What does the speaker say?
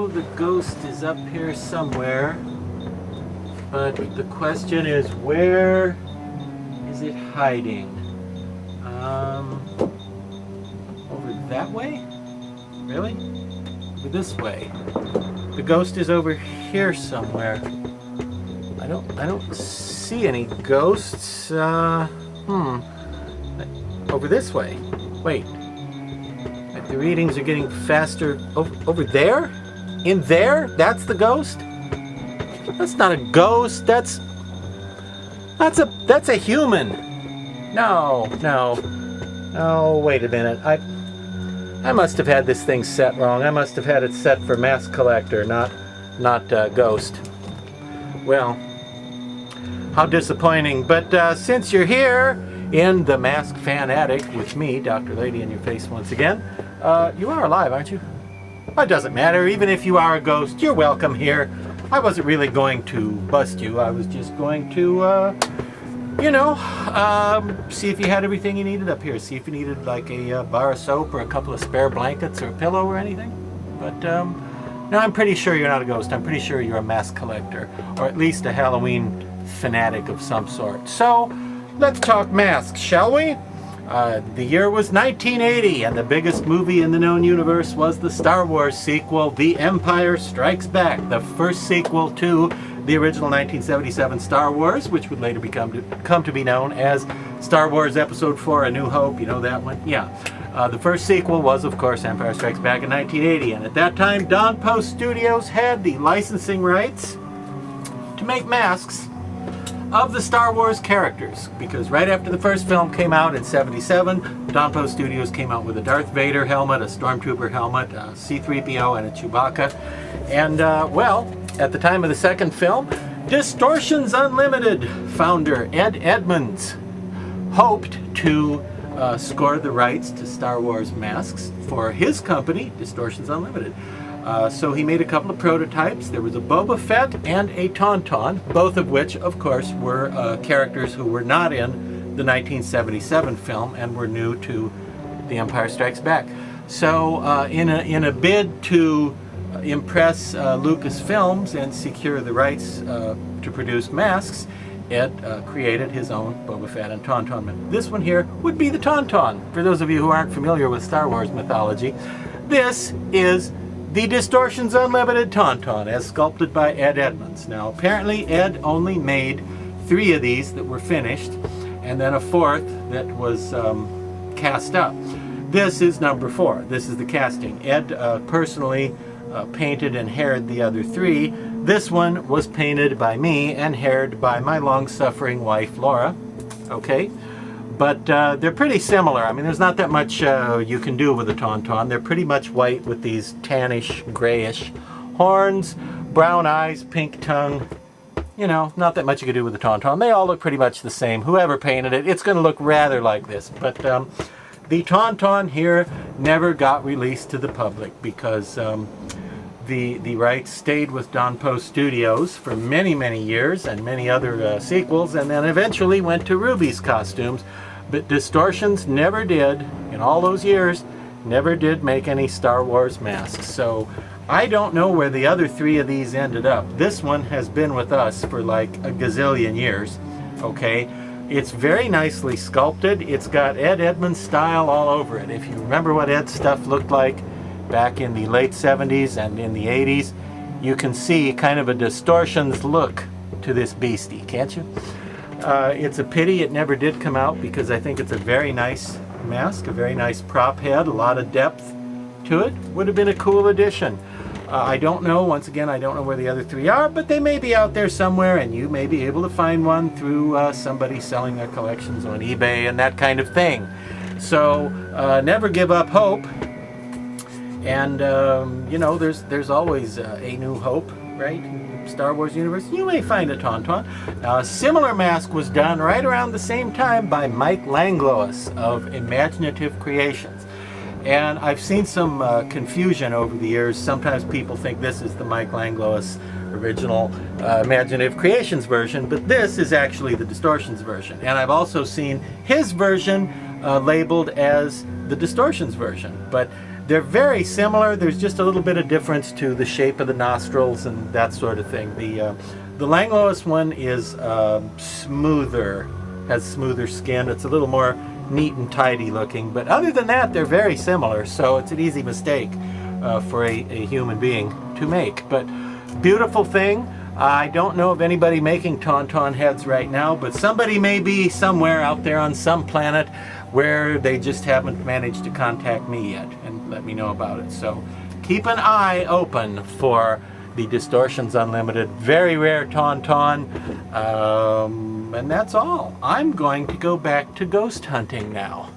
know the ghost is up here somewhere, but the question is, where is it hiding? Over that way? Really? Over this way. The ghost is over here somewhere. I don't see any ghosts. Over this way. Wait. The readings are getting faster. Over there? In there? That's the ghost? That's not a ghost. That's a human. No. Oh, wait a minute. I must have had this thing set wrong. I must have had it set for mask collector, not ghost. Well, how disappointing. But since you're here in the Mask Fan Attic with me, Dr. Lady in your face once again, you are alive, aren't you? It doesn't matter. Even if you are a ghost, you're welcome here. I wasn't really going to bust you. I was just going to, see if you had everything you needed up here. See if you needed like a bar of soap or a couple of spare blankets or a pillow or anything. But no, I'm pretty sure you're not a ghost. I'm pretty sure you're a mask collector, or at least a Halloween fanatic of some sort. So let's talk masks, shall we? The year was 1980, and the biggest movie in the known universe was the Star Wars sequel, The Empire Strikes Back, the first sequel to the original 1977 Star Wars, which would later come to be known as Star Wars Episode 4, A New Hope. You know that one? Yeah. The first sequel was, of course, Empire Strikes Back in 1980, and at that time, Don Post Studios had the licensing rights to make masks of the Star Wars characters, because right after the first film came out in 77, Don Post Studios came out with a Darth Vader helmet, a Stormtrooper helmet, a C-3PO, and a Chewbacca. And, well, at the time of the second film, Distortions Unlimited founder Ed Edmonds hoped to score the rights to Star Wars masks for his company, Distortions Unlimited. So he made a couple of prototypes. There was a Boba Fett and a Tauntaun, both of which, of course, were characters who were not in the 1977 film and were new to The Empire Strikes Back. So in a bid to impress Lucasfilms and secure the rights to produce masks, Ed created his own Boba Fett and Tauntaun. This one here would be the Tauntaun. For those of you who aren't familiar with Star Wars mythology, this is the Distortions Unlimited Tauntaun, as sculpted by Ed Edmonds. Now, apparently Ed only made 3 of these that were finished, and then a 4th that was cast up. This is number 4. This is the casting. Ed personally painted and haired the other 3. This one was painted by me and haired by my long-suffering wife, Laura. Okay? But they're pretty similar. I mean, there's not that much you can do with a Tauntaun. They're pretty much white with these tannish, grayish horns, brown eyes, pink tongue. You know, not that much you can do with a Tauntaun. They all look pretty much the same. Whoever painted it, it's going to look rather like this. But the Tauntaun here never got released to the public because the rights stayed with Don Post Studios for many, many years and many other sequels, and then eventually went to Ruby's Costumes. But Distortions never did, in all those years, never did make any Star Wars masks. So I don't know where the other 3 of these ended up. This one has been with us for like a gazillion years, okay? It's very nicely sculpted. It's got Ed Edmonds style all over it. If you remember what Ed's stuff looked like back in the late 70s and in the 80s, you can see kind of a Distortions look to this beastie, can't you? It's a pity it never did come out, because I think it's a very nice mask, a very nice prop head, a lot of depth to it. Would have been a cool addition. I don't know, once again, I don't know where the other 3 are, but they may be out there somewhere, and you may be able to find one through somebody selling their collections on eBay and that kind of thing. So never give up hope. And, you know, there's always a new hope, right? Star Wars universe, you may find a Tauntaun. Now, a similar mask was done right around the same time by Mike Langlois of Imaginative Creations. And I've seen some confusion over the years. Sometimes people think this is the Mike Langlois original Imaginative Creations version, but this is actually the Distortions version. And I've also seen his version labeled as the Distortions version. But They're very similar. There's just a little bit of difference to the shape of the nostrils and that sort of thing. The Langlois one is smoother, has smoother skin. It's a little more neat and tidy looking, but other than that, they're very similar, so it's an easy mistake for a human being to make. But beautiful thing. I don't know of anybody making Tauntaun heads right now, but somebody may be somewhere out there on some planet where they just haven't managed to contact me yet and let me know about it. So keep an eye open for the Distortions Unlimited, very rare Tauntaun. And that's all. I'm going to go back to ghost hunting now.